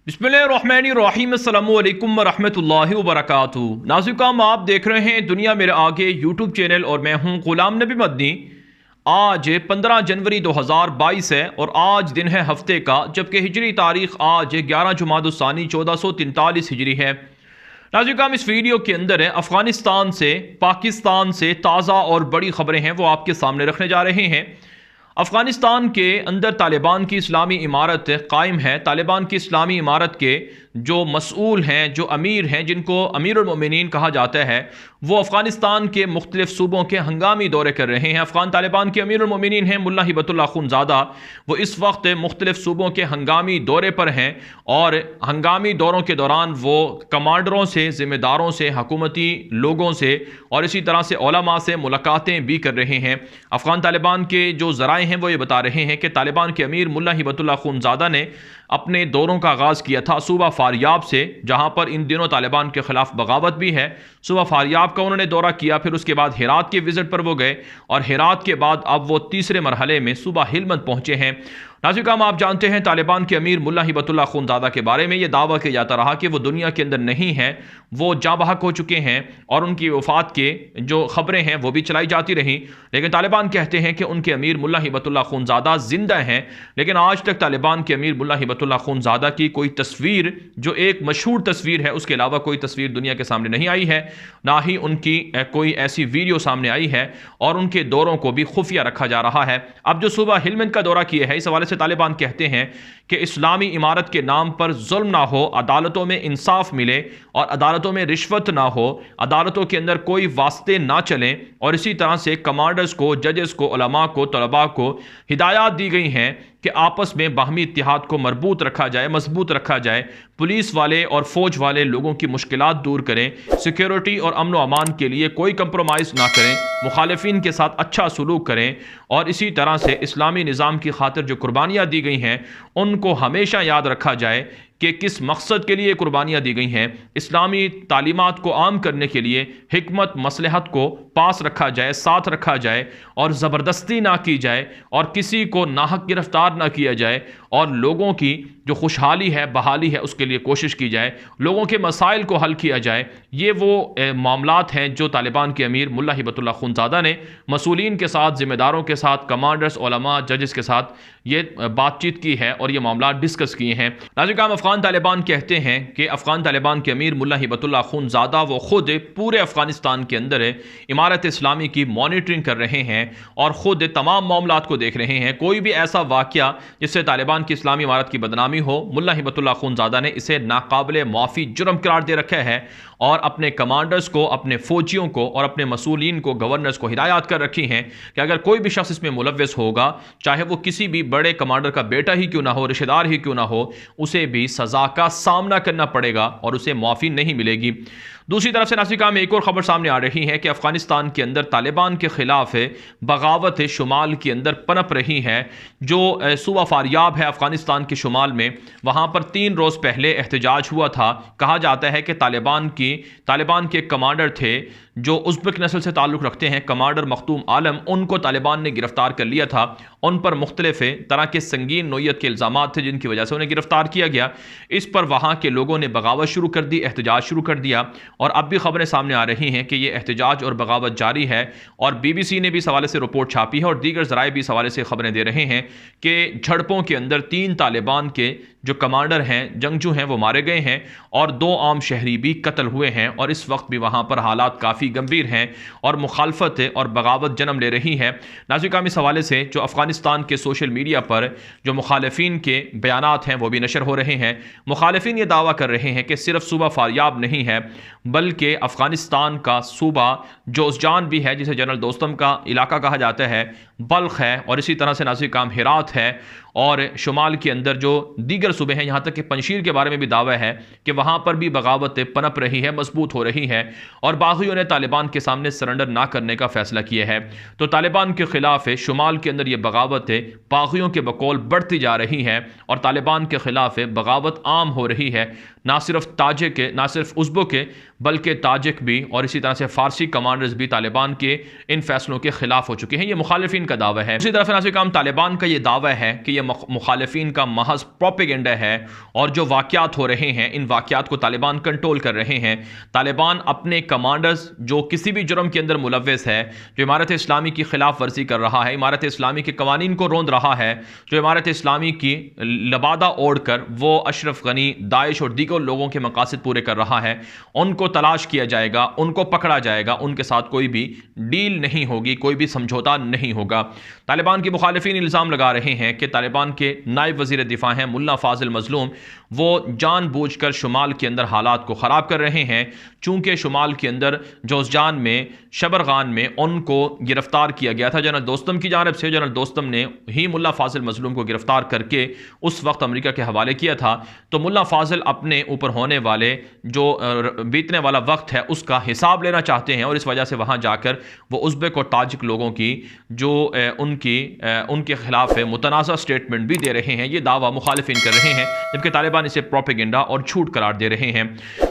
बिस्मिल्लाहिर्रहमानिर्रहीम अस्सलामु अलैकुम वरहमतुल्लाहि वबरकातुहू। नाज़िकाम, आप देख रहे हैं दुनिया मेरे आगे यूट्यूब चैनल और मैं हूं ग़ुलाम नबी मदनी। आज 15 जनवरी 2022 है और आज दिन है हफ्ते का, जबकि हिजरी तारीख आज 11 जुमादुस्सानी 1443 हिजरी है। नाज़िकाम, इस वीडियो के अंदर है अफ़गानिस्तान से, पाकिस्तान से ताज़ा और बड़ी खबरें हैं वो आपके सामने रखने जा रहे हैं। अफ़गानिस्तान के अंदर तालिबान की इस्लामी इमारत कायम है। तालिबान की इस्लामी इमारत के जो मसूल हैं, जो अमीर हैं, जिनको अमीरुल मोमिनीन कहा जाता है, वो अफ़गानिस्तान के मुख्तलिफ सूबों के हंगामी दौरे कर रहे हैं। अफ़गान तालिबान के अमीरुल मोमिनीन हैं मुल्ला हिबतुल्लाह अख़ुंज़ादा। वो इस वक्त मुख्तलिफ सूबों के हंगामी दौरे पर हैं और हंगामी दौरों के दौरान वो कमांडरों से, ज़िम्मेदारों से, हुकूमती लोगों से और इसी तरह से उलमा से मुलाकातें भी कर रहे हैं। अफ़गान तालिबान के जो ज़राए हैं वो ये बता रहे हैं कि तालिबान के अमीर मुल्ला हिबतुल्लाह अख़ुंज़ादा ने अपने दौरों का आगाज़ किया था सूबा फारियाब से, जहाँ पर इन दिनों तालिबान के ख़िलाफ़ बगावत भी है। सूबा फारियाब का उन्होंने दौरा किया, फिर उसके बाद हेरात के विज़िट पर वो गए और हेरात के बाद अब वो तीसरे मरहले में सूबा हिलमंद पहुँचे हैं। नाज़िकाम, आप जानते हैं तालिबान के अमीर मुल्ला हिबतुल्लाह अख़ुंज़ादा के बारे में ये दावा किया जाता रहा कि वो दुनिया के अंदर नहीं है, वो जाँ बहक हो चुके हैं और उनकी वफ़ात के जो खबरें हैं वो भी चलाई जाती रहीं। लेकिन तालिबान कहते हैं कि उनके अमीर मुल्ला हिबतुल्लाह अख़ुंज़ादा ज़िंदा हैं। लेकिन आज तक तालिबान के अमीर मुल्ला हिबतुल्लाह अख़ुंज़ादा की कोई तस्वीर, जो एक मशहूर तस्वीर है, उसके अलावा कोई तस्वीर दुनिया के सामने नहीं आई है, ना ही उनकी कोई ऐसी वीडियो सामने आई है और उनके दौरों को भी खुफिया रखा जा रहा है। अब जो सूबा हिलमंद का दौरा किया है, इस हवाले से तालिबान कहते हैं कि इस्लामी इमारत के नाम पर जुल्म ना हो, अदालतों में इंसाफ मिले और अदालतों में रिश्वत ना हो, अदालतों के अंदर कोई वास्ते ना चलें और इसी तरह से कमांडर्स को, जजेस को, उलमा को, तलबा को हिदायत दी गई हैं कि आपस में बाहमी इत्तिहाद को मजबूत रखा जाए, मजबूत रखा जाए। पुलिस वाले और फौज वाले लोगों की मुश्किलात दूर करें, सिक्योरिटी और अमन व अमान के लिए कोई कंप्रोमाइज़ ना करें, मुखालिफिन के साथ अच्छा सलूक करें और इसी तरह से इस्लामी निज़ाम की खातिर जो कुर्बानियाँ दी गई हैं उनको हमेशा याद रखा जाए कि किस मकसद के लिए कुर्बानियाँ दी गई हैं। इस्लामी तालीमात को आम करने के लिए हिकमत मसलहत को पास रखा जाए, साथ रखा जाए और ज़बरदस्ती ना की जाए और किसी को नाहक गिरफ्तार ना किया जाए और लोगों की जो खुशहाली है, बहाली है, उसके लिए कोशिश की जाए, लोगों के मसाइल को हल किया जाए। ये वो मामलात हैं जो तालिबान के अमीर मुल्ला हिबतुल्लाह अख़ुंज़ादा ने मसूलीन के साथ, ज़िम्मेदारों के साथ, कमांडर्स, उलमा, जजेस के साथ ये बातचीत की है और ये मामला डिस्कस किए हैं। नाज़िकाम, अफ़गान तालिबान कहते हैं कि अफ़गान तालिबान के अमीर मुल्ला हिबतुल्लाह अख़ुंज़ादा वो ख़ुद पूरे अफ़गानिस्तान के अंदर इमारत इस्लामी की मॉनिटरिंग कर रहे हैं और ख़ुद तमाम मामलात को देख रहे हैं। कोई भी ऐसा वाक़या जिससे तालिबान की इस्लामी इमारत की बदनामी हो, मुल्ला हिबतुल्लाह अख़ुंज़ादा ने इसे नाकाबिले माफ़ी जुर्म करार दे रखा है और अपने कमांडर्स को, अपने फ़ौजियों को और अपने मसूलीन को, गवर्नर्स को हिदायत कर रखी हैं कि अगर कोई भी शख्स इसमें मुलव्वस होगा, चाहे वो किसी भी बड़े कमांडर का बेटा ही क्यों ना हो, रिश्तेदार ही क्यों ना हो, उसे भी सज़ा का सामना करना पड़ेगा और उसे माफ़ी नहीं मिलेगी। दूसरी तरफ से नाज़िकाम, एक और ख़बर सामने आ रही है कि अफ़गानिस्तान के अंदर तालिबान के ख़िलाफ़ बगावत शुमाल के अंदर पनप रही है। जो सूबा फारियाब है अफ़गानिस्तान के शुमाल में, वहाँ पर 3 रोज़ पहले एहतजाज हुआ था। कहा जाता है कि तालिबान के कमांडर थे जो उज़्बेक नस्ल से ताल्लुक़ रखते हैं, कमांडर मखदूम आलम, उनको तालिबान ने गिरफ़्तार कर लिया था। उन पर मुख्तलिफ़ तरह के संगीन नोयत के इल्ज़ामात थे जिनकी वजह से उन्हें गिरफ़्तार किया गया। इस पर वहाँ के लोगों ने बगावत शुरू कर दी, एहतजाज शुरू कर दिया और अब भी खबरें सामने आ रही हैं कि ये एहतजाज और बगावत जारी है और BBC ने भी इस हवाले से रिपोर्ट छापी है और दीगर ज़राए भी इस हवाले से खबरें दे रहे हैं कि झड़पों के अंदर 3 तालिबान के जो कमांडर हैं, जंगजू हैं, वो मारे गए हैं और 2 आम शहरी भी कत्ल हुए हैं और इस वक्त भी वहाँ पर हालात काफ़ी गंभीर हैं और मुखालफत और बगावत जन्म ले रही है। नाज़िकाम, इस हवाले से जो अफ़गानिस्तान के सोशल मीडिया पर जो मुखालिफिन के बयानात हैं वो भी नशर हो रहे हैं। मुखालिफिन ये दावा कर रहे हैं कि सिर्फ सूबा फारियाब नहीं है बल्कि अफ़गानिस्तान का सूबा जोज़जान भी है, जिसे जनरल दोस्तम का इलाका कहा जाता है, बल्ख है और इसी तरह से नाज़िकाम हिरात है और शुमाल के अंदर जो दीगर सूबे हैं, यहाँ तक कि पंजशीर के बारे में भी दावा है कि वहाँ पर भी बगावत पनप रही है, मजबूत हो रही है और बागियों ने तालिबान के सामने सरेंडर ना करने का फैसला किया है। तो तालिबान के ख़िलाफ़ शुमाल के अंदर ये बगावत बागियों के बकौल बढ़ती जा रही है और तालिबान के ख़िलाफ़ बगावत आम हो रही है। ना सिर्फ ताजिक के, ना सिर्फ उज़्बेक के, बल्कि ताजिक भी और इसी तरह से फ़ारसी कमांडर्स भी तालिबान के इन फैसलों के ख़िलाफ़ हो चुके हैं। ये मुखालिफिन का दावा है। इसी तरफ नाज़िकाम, तालिबान का ये दावा है कि ये ये मुखालिफिन का महज प्रोपेगेंडा है और जो वाक़यात हो रहे हैं इन वाक़यात को तालिबान कंट्रोल कर रहे हैं। तालिबान अपने कमांडर्स जो किसी भी जुर्म के अंदर मुलव्वस है, जो इमारत इस्लामी की खिलाफ वर्जी कर रहा है, इमारत इस्लामी के कवानीन को रोंद रहा है, जो इमारत इस्लामी की लबादा ओढ़ कर वो अशरफ गनी, दाइश और दीगर लोगों के मकासद पूरे कर रहा है, उनको तलाश किया जाएगा, उनको पकड़ा जाएगा, उनके साथ कोई भी डील नहीं होगी, कोई भी समझौता नहीं होगा। तालिबान के मुखालिफिन इल्ज़ाम लगा रहे हैं कि तालिबान के नायब वज़ीर दिफा हैं मुल्ला फाजिल मजलूम, वो जानबूझकर शुमाल के अंदर हालात को ख़राब कर रहे हैं, चूँकि शुमाल के अंदर जोज़जान में, शबरगान में उनको गिरफ्तार किया गया था जनरल दोस्तम की जानिब से। जनरल दोस्तम ने ही मुल्ला फाजिल मजलूम को गिरफ्तार करके उस वक्त अमेरिका के हवाले किया था। तो मुल्ला फाजिल अपने ऊपर होने वाले जो बीतने वाला वक्त है उसका हिसाब लेना चाहते हैं और इस वजह से वहाँ जाकर वो उज़्बेक और ताजिक लोगों की जो उनके खिलाफ मुतनाज़ा स्टेटमेंट भी दे रहे हैं। ये दावा मुखालिफिन कर रहे हैं, जबकि तालिबान इसे प्रोपेगेंडा और झूठ करार दे रहे हैं।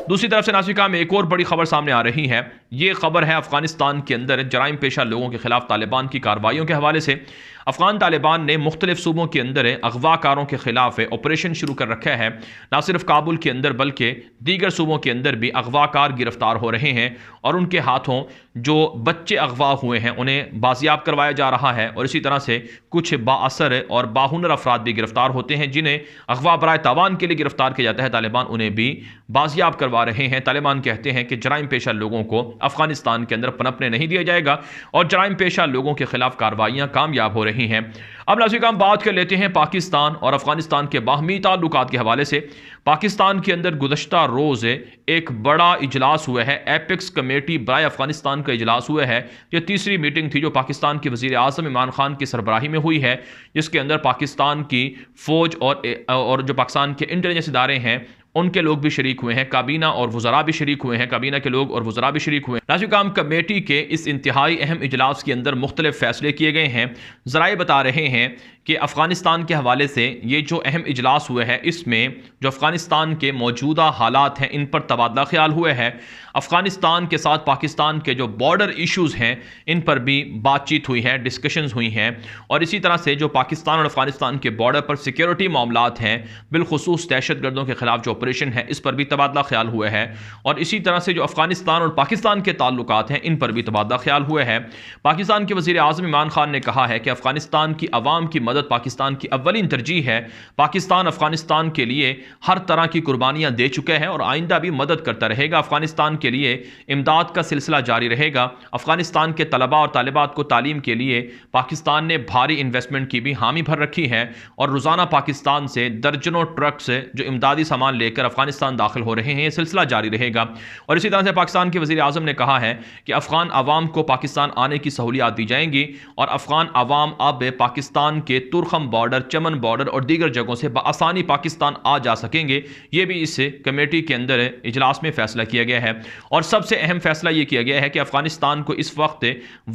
दूसरी तरफ से नासिका में एक और बड़ी खबर सामने आ रही है। ये खबर है अफगानिस्तान के अंदर जराइम पेशा लोगों के खिलाफ तालिबान की कार्रवाइयों के हवाले से। अफगान तालिबान ने मुख्तलिफ सूबों के अंदर अगवाकारों के खिलाफ ऑपरेशन शुरू कर रखा है। न सिर्फ काबुल के अंदर बल्कि दीगर सूबों के अंदर भी अगवाकार गिरफ्तार हो रहे हैं और उनके हाथों जो बच्चे अगवा हुए हैं उन्हें बाजियाब करवाया जा रहा है। और इसी तरह से कुछ बाअसर और बाहुनर अफराद भी गिरफ्तार होते हैं जिन्हें अगवा बराए तावान के लिए गिरफ्तार किया जाता है। तालिबान उन्हें भी बाजियाब करवा रहे हैं। तालिबान कहते हैं कि जराइम पेशा लोगों को अफगानिस्तान के अंदर पनपने नहीं दिया जाएगा और जराइम पेशा लोगों के खिलाफ कार्रवाइयाँ कामयाब हो रही हैं। अब नाज़रीन हम बात कर लेते हैं पाकिस्तान और अफगानिस्तान के बाहमी ताल्लुकात के हवाले से। पाकिस्तान के अंदर गुज़श्ता रोज़ एक बड़ा इजलास हुआ है, एपेक्स कमेटी बराए अफगानिस्तान का इजलास हुआ है। यह तीसरी मीटिंग थी जो पाकिस्तान के वज़ीर आज़म इमरान खान की सरबराही में हुई है, जिसके अंदर पाकिस्तान की फ़ौज और जो पाकिस्तान के इंटेलिजेंस इदारे हैं उनके लोग भी शरीक हुए हैं, काबीना और वज़रा भी शरीक हुए हैं, काबीना के लोग और वज़रा भी शरीक हुए हैं। नाज़रीन कमेटी के इस इंतहाई अहम इजलास के अंदर मुख्तलिफ फ़ैसले किए गए हैं। ज़राए बता रहे हैं कि अफ़गानिस्तान के हवाले से ये जो अहम इजलास हुआ है इसमें जो अफ़गानिस्तान के मौजूदा हालात हैं इन पर तबादला ख्याल हुआ है। अफ़गानिस्तान के साथ पाकिस्तान के जो बॉर्डर इश्यूज़ हैं इन पर भी बातचीत हुई है, डिस्कशंस हुई हैं। और इसी तरह से जो पाकिस्तान और अफ़गानिस्तान के बॉर्डर पर सिक्योरिटी मामलात हैं, बिलखुसूस दहशतगर्दों के ख़िलाफ़ जो ऑपरेशन है इस पर भी तबादला ख्याल हुआ है। और इसी तरह से जो अफ़गानिस्तान और पाकिस्तान के ताल्लुकात हैं इन पर भी तबादला ख्याल हुआ है। पाकिस्तान के वज़ीर आज़म इमरान खान ने कहा है कि अफ़गानिस्तान की अवाम की मदद पाकिस्तान की अव्वलीन तरजीह है। पाकिस्तान अफ़गानिस्तान के लिए हर तरह की कुर्बानियाँ दे चुका है और आइंदा भी मदद करता रहेगा। अफ़गानिस्तान के लिए इमदाद का सिलसिला जारी रहेगा। अफ़गानिस्तान के तलबा और तालिबात को तालीम के लिए पाकिस्तान ने भारी इन्वेस्टमेंट की भी हामी भर रखी है और रोज़ाना पाकिस्तान से दर्जनों ट्रक से जो इमदादी सामान लेकर अफ़गानिस्तान दाखिल हो रहे हैं, ये सिलसिला जारी रहेगा। और इसी तरह से पाकिस्तान के वज़ीर आज़म ने कहा है कि अफ़गान अवाम को पाकिस्तान आने की सहूलियात दी जाएंगी और अफ़गान अवाम अब पाकिस्तान के तुरखम बॉर्डर, चमन बॉर्डर और दीगर जगहों से बआसानी पाकिस्तान आ जा सकेंगे। ये भी इस कमेटी के अंदर इजलास में फ़ैसला किया गया है। और सबसे अहम फैसला ये किया गया है कि अफ़गानिस्तान को इस वक्त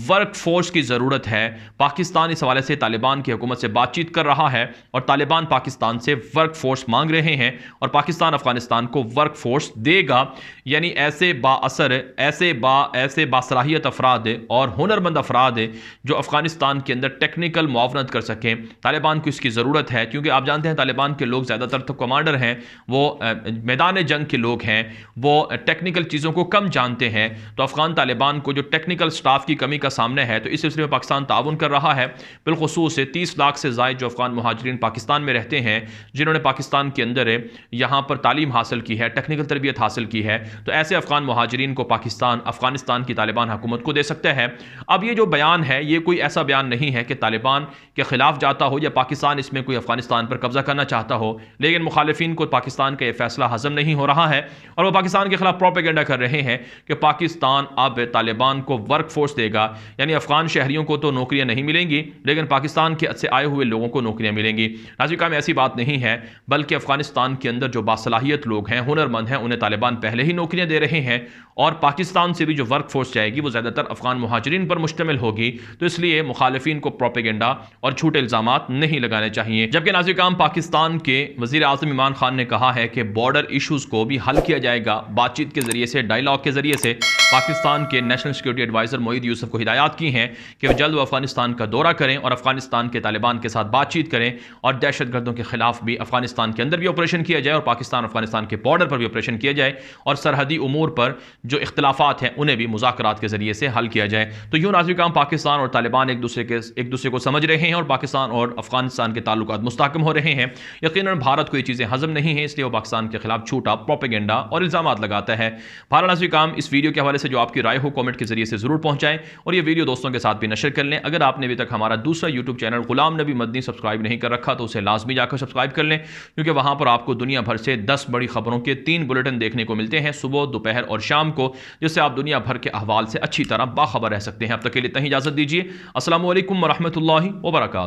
वर्क फोर्स की ज़रूरत है। पाकिस्तान इस हवाले से तालिबान की हुकूमत से बातचीत कर रहा है और तालिबान पाकिस्तान से वर्क फोर्स मांग रहे हैं और पाकिस्तान अफ़गानिस्तान को वर्क फोर्स देगा। यानी ऐसे बाअसर, ऐसे बासलाहियत अफराद और हुनरमंद अफराद जो अफ़गानिस्तान के अंदर टेक्निकल मुआवनत कर सकें। तालिबान को इसकी ज़रूरत है क्योंकि आप जानते हैं तालिबान के लोग ज़्यादातर तो कमांडर हैं, वो मैदान जंग के लोग हैं, वो टेक्निकल चीज़ों को कम जानते हैं। तो अफ़गान तालिबान को जो टेक्निकल स्टाफ की कमी का सामना है तो इस सिलसिले में पाकिस्तान ताउन कर रहा है। बिलखुसूस 30 लाख से ज़ायद जो अफ़गान मुहाजिरीन पाकिस्तान में रहते हैं, जिन्होंने पाकिस्तान के अंदर यहाँ पर तालीम हासिल की है, टेक्निकल तरबियत हासिल की है, तो ऐसे अफ़गान मुहाजिरीन को पाकिस्तान अफ़गानिस्तान की तालिबान हुकूमत को दे सकता है। अब ये जो बयान है ये कोई ऐसा बयान नहीं है कि तालिबान के ख़िलाफ़ जाता हो या पाकिस्तान इसमें कोई अफ़गानिस्तान पर कब्ज़ा करना चाहता हो, लेकिन मुखालिफिन को पाकिस्तान का ये फ़ैसला हज़म नहीं हो रहा है और वो पाकिस्तान के ख़िलाफ़ प्रोपेगेंडा कर रहे हैं कि पाकिस्तान अब तालिबान को वर्क फोर्स देगा। यानी अफ़गान शहरियों को तो नौकरियाँ नहीं मिलेंगी लेकिन पाकिस्तान के से आए हुए लोगों को नौकरियाँ मिलेंगी। नाज़रीन में ऐसी बात नहीं है, बल्कि अफ़गानिस्तान के अंदर जो बासलाहियत लोग हैं, हुनरमंद हैं, उन्हें तालिबान पहले ही नौकरियाँ दे रहे हैं और पाकिस्तान से भी जो वर्क फोर्स जाएगी वो ज़्यादातर अफ़गान मुहाजिरीन पर मुश्तमिल होगी। तो इसलिए मुखालिफिन को प्रोपेगेंडा और झूठे इल्ज़ाम इल्ज़ाम नहीं लगाने चाहिए। जबकि नाज़िर पाकिस्तान के वज़ीर आज़म इमरान खान ने कहा है कि बॉर्डर इशूज़ को भी हल किया जाएगा बातचीत के ज़रिए से, डायलॉग के ज़रिए से। पाकिस्तान के national security adviser Moeed Yusuf को हिदायत की हैं कि वह जल्द अफगानिस्तान का दौरा करें और अफगानिस्तान के तालिबान के साथ बातचीत करें और दहशतगर्दों के खिलाफ भी अफगानिस्तान के अंदर भी ऑपरेशन किया जाए और पाकिस्तान अफगानिस्तान के बॉर्डर पर भी ऑपरेशन किया जाए और सरहदी उमूर पर जो इख्तलाफात हैं उन्हें भी मुज़ाकरात के ज़रिए से हल किया जाए। तो यूँ नाज़िर पाकिस्तान और तालिबान एक दूसरे को समझ रहे हैं और पाकिस्तान और अफगानिस्तान के ताल्लुकात मुस्तहकम हो रहे हैं। यकीनन भारत को ये चीज़ें हजम नहीं है, इसलिए वो पाकिस्तान के खिलाफ झूठा प्रोपेगेंडा और इल्ज़ाम लगाता है। भारत नाज़िर इस वीडियो के हवाले से जो आपकी राय हो कमेंट के जरिए से जरूर पहुंचाएं और ये वीडियो दोस्तों के साथ भी नशर कर लें। अगर आपने अभी तक हमारा दूसरा YouTube channel Ghulam Nabi Madani subscribe नहीं कर रखा तो उसे लाजमी जाकर सब्सक्राइब कर लें, क्योंकि वहां पर आपको दुनिया भर से 10 बड़ी खबरों के 3 बुलेटिन देखने को मिलते हैं सुबह, दोपहर और शाम को, जिससे आप दुनिया भर के अहवाल से अच्छी तरह बाखबर रह सकते हैं। अब तक के लिए इतना ही इजाजत दीजिए। अस्सलामु अलैकुम व रहमतुल्लाहि व बरकातुहू।